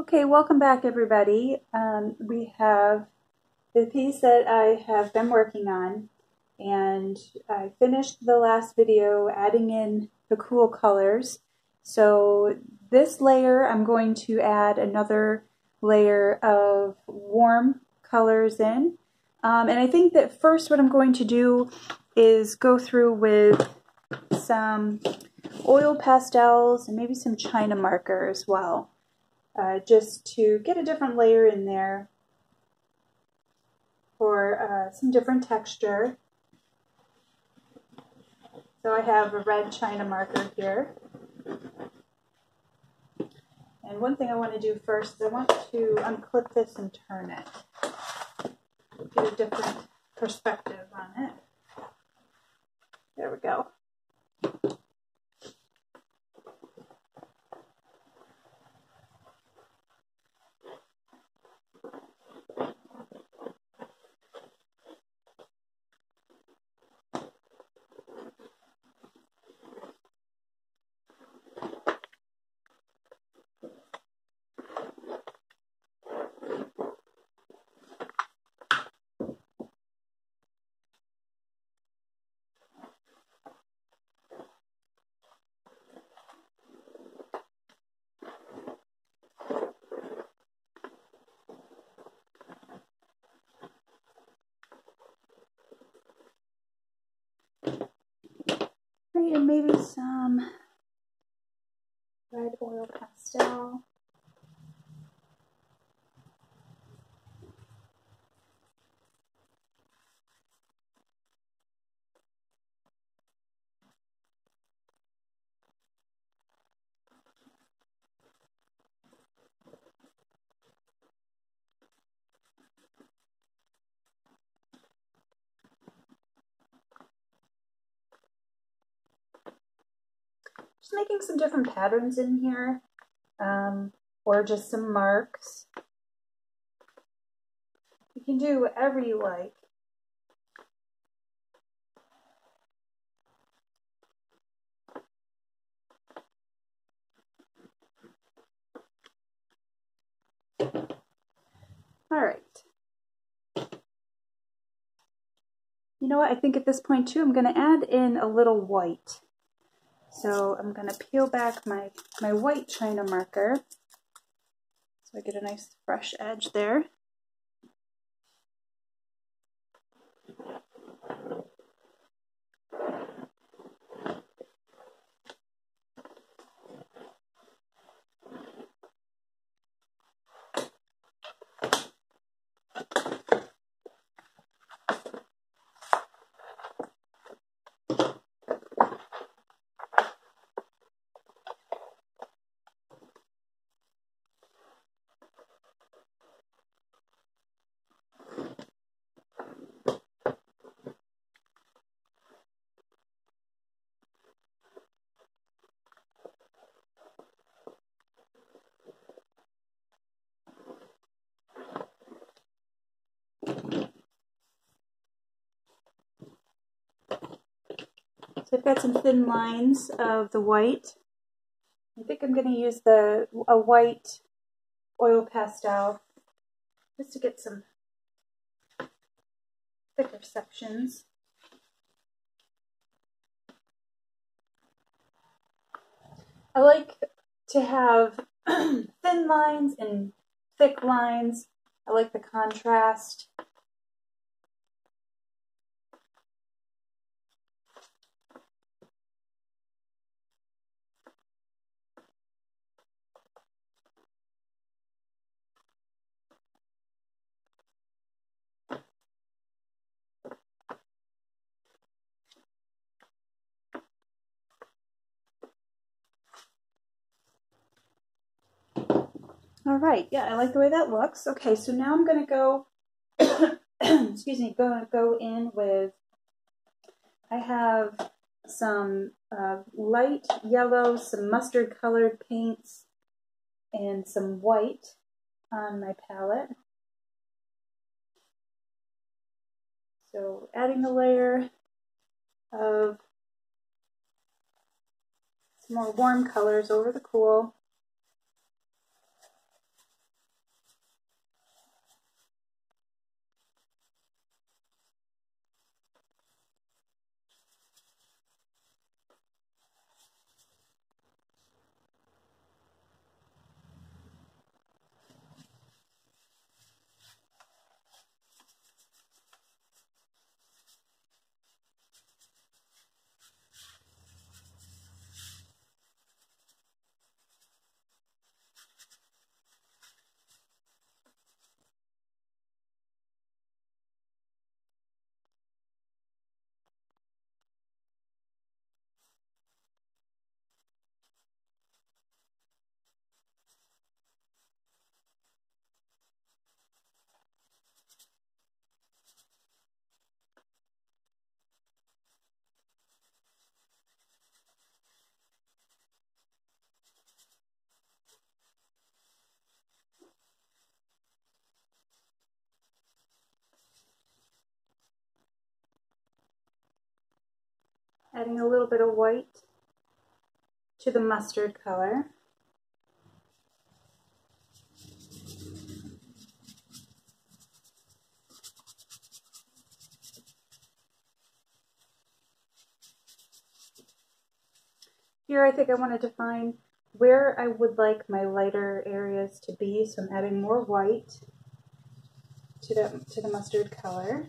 Okay, welcome back everybody. We have the piece that I have been working on, and I finished the last video adding in the cool colors. So this layer I'm going to add another layer of warm colors in. And I think that first what I'm going to do is go through with some oil pastels and maybe some China marker as well. Just to get a different layer in there for some different texture. So I have a red China marker here. And one thing I want to do first is I want to unclip this and turn it. Get a different perspective on it. There we go. And maybe some red oil pastel. Just making some different patterns in here, or just some marks. You can do whatever you like. All right. You know what? I think at this point too, I'm going to add in a little white. So I'm going to peel back my white China marker so I get a nice fresh edge there. So I've got some thin lines of the white. I think I'm going to use a white oil pastel just to get some thicker sections. I like to have thin lines and thick lines. I like the contrast. All right, yeah, I like the way that looks. Okay, so now I'm going to go, excuse me, go in with, I have some light yellow, some mustard colored paints, and some white on my palette. So adding a layer of some more warm colors over the cool. Adding a little bit of white to the mustard color. Here I think I want to define where I would like my lighter areas to be, so I'm adding more white to the mustard color.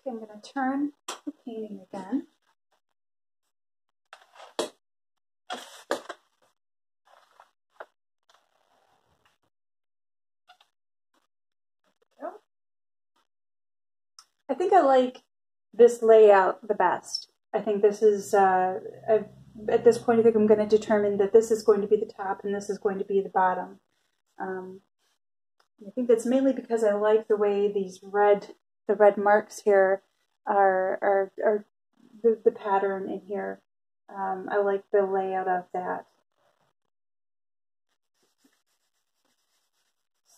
Okay, I'm going to turn the painting again. I think I like this layout the best. I think this is, at this point I think I'm going to determine that this is going to be the top and this is going to be the bottom. I think that's mainly because I like the way these the red marks here are the pattern in here. I like the layout of that.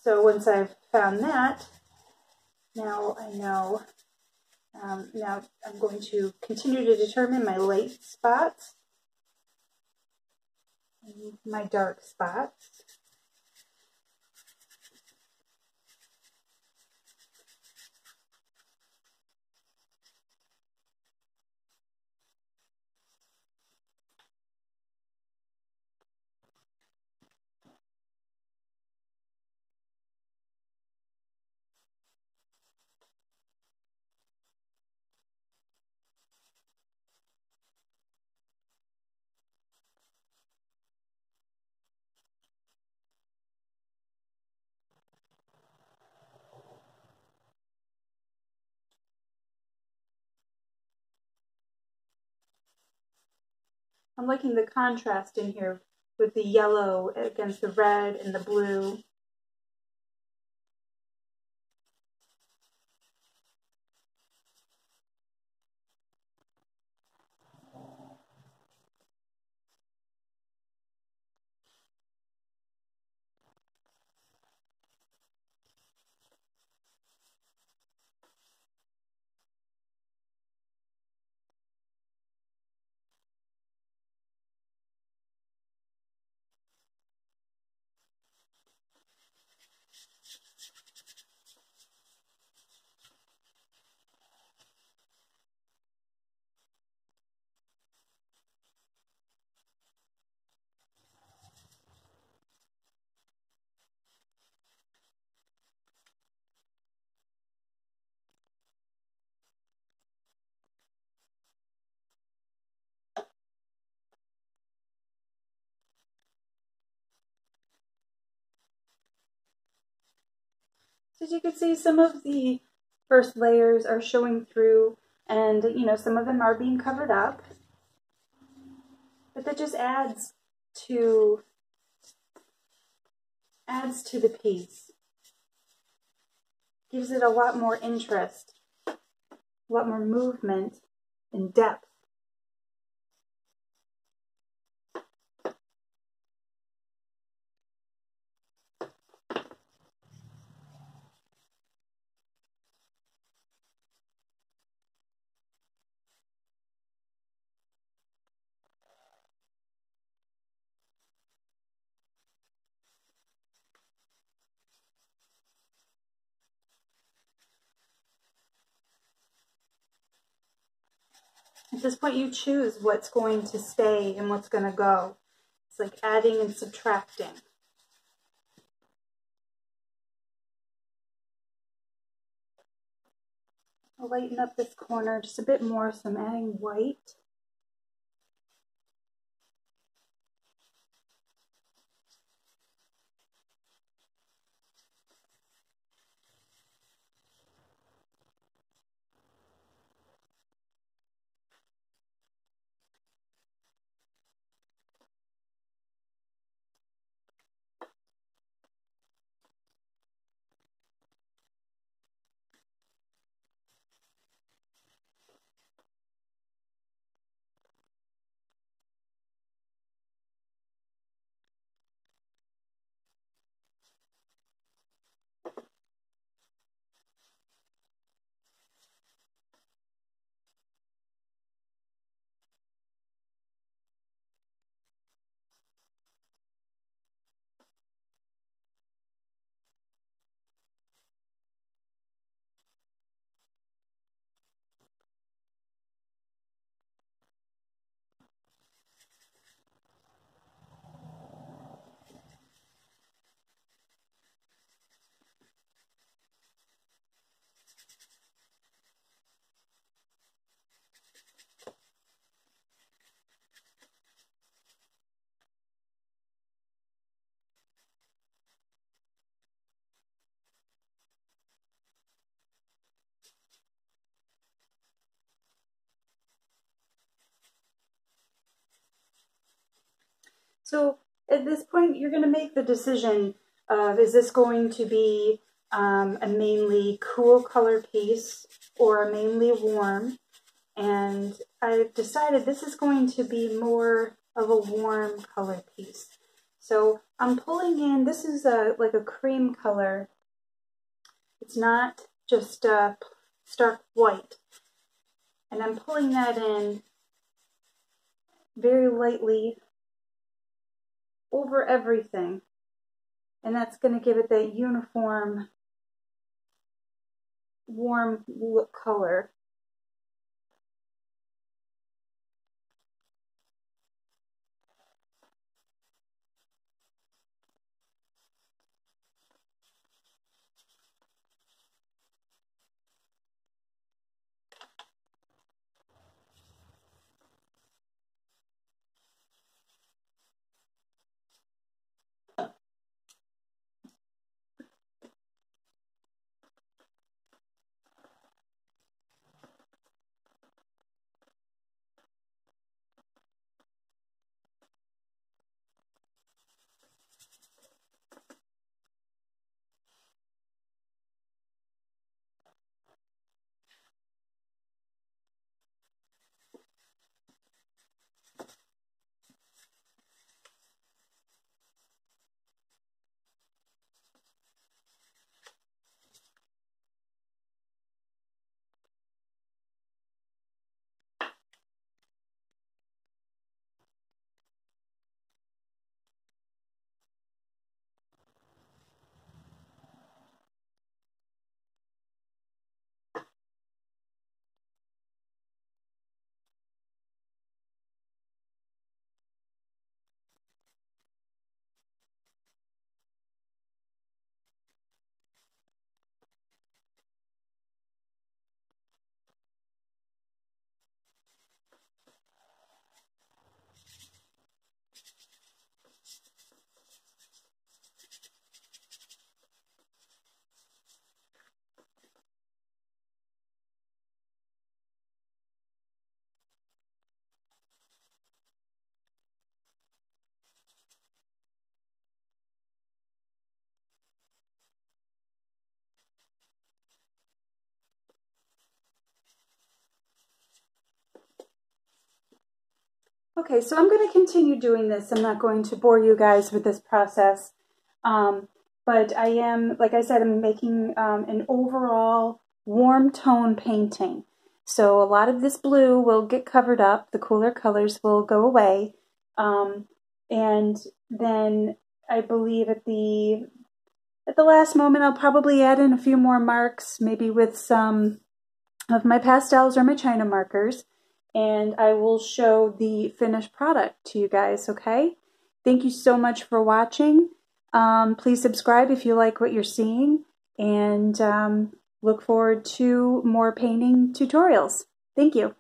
So once I've found that, now I know. Now I'm going to continue to determine my light spots and my dark spots. I'm liking the contrast in here with the yellow against the red and the blue. As you can see, some of the first layers are showing through, and some of them are being covered up, but that just adds to the piece, gives it a lot more interest, a lot more movement and depth. At this point, you choose what's going to stay and what's going to go. It's like adding and subtracting. I'll lighten up this corner just a bit more, so I'm adding white. So at this point, you're going to make the decision of, is this going to be a mainly cool color piece or a mainly warm? And I've decided this is going to be more of a warm color piece. So I'm pulling in, this is like a cream color. It's not just stark white. And I'm pulling that in very lightly over everything. And that's going to give it that uniform, warm look color. Okay, so I'm going to continue doing this. I'm not going to bore you guys with this process. But I am, like I said, I'm making an overall warm tone painting. So a lot of this blue will get covered up. The cooler colors will go away. And then I believe at the last moment, I'll probably add in a few more marks, maybe with some of my pastels or my China markers, and I will show the finished product to you guys, okay? Thank you so much for watching. Please subscribe if you like what you're seeing, and look forward to more painting tutorials. Thank you.